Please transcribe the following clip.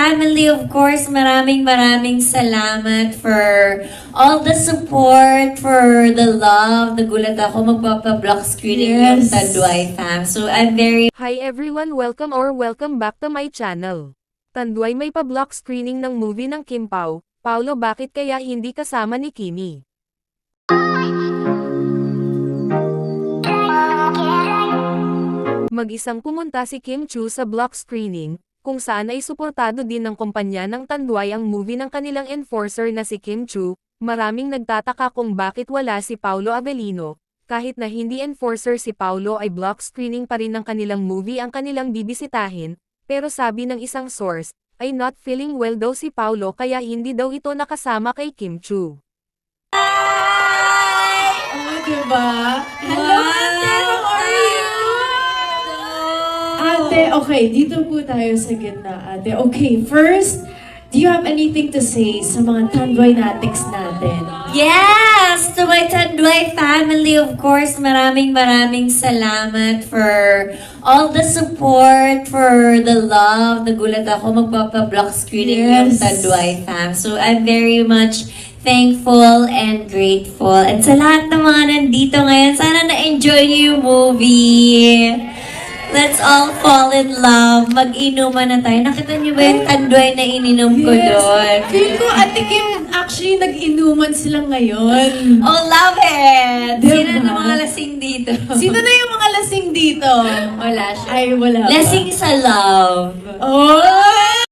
family, of course, maraming salamat for all the support, for the love. Nagulat ako magpapa-block screening yung Tanduay fam. So I'm very... Hi everyone, welcome back to my channel. Tanduay may pa-block screening ng movie ng Kim Pao. Paulo, bakit kaya hindi kasama ni Kimi? Mag-isang pumunta si Kim Chu sa block screening, kung saan ay suportado din ng kumpanya ng Tanduay ang movie ng kanilang enforcer na si Kim Chu. Maraming nagtataka kung bakit wala si Paulo Avellino, kahit na hindi enforcer si Paulo ay block screening pa rin ng kanilang movie ang kanilang bibisitahin, pero sabi ng isang source, ay not feeling well daw si Paulo kaya hindi daw ito nakasama kay Kim Chu. Oh, diba? Hello, ate! How are you? Ate, okay, dito po tayo sa gitna, ate. Okay, first, do you have anything to say sa mga Tanduay natics natin? Yes! To my Tanduay family, of course, maraming salamat for all the support, for the love. Nagulat ako magpapa-block screening yung Tanduay fam. So I'm very much thankful and grateful. And sa lahat ng mga nandito ngayon, sana na-enjoy niyo yung movie. Let's all fall in love. Mag-inuman na tayo. Nakita niyo ba yung Tanduay na ininom ko doon? Feel ko, Ate Kim, actually, nag-inuman sila ngayon. Oh, love it! Diba? Sino na mga lasing dito? Sino na yung mga lasing dito? Wala siya. Ay, wala ba? Lasing sa love. Oh!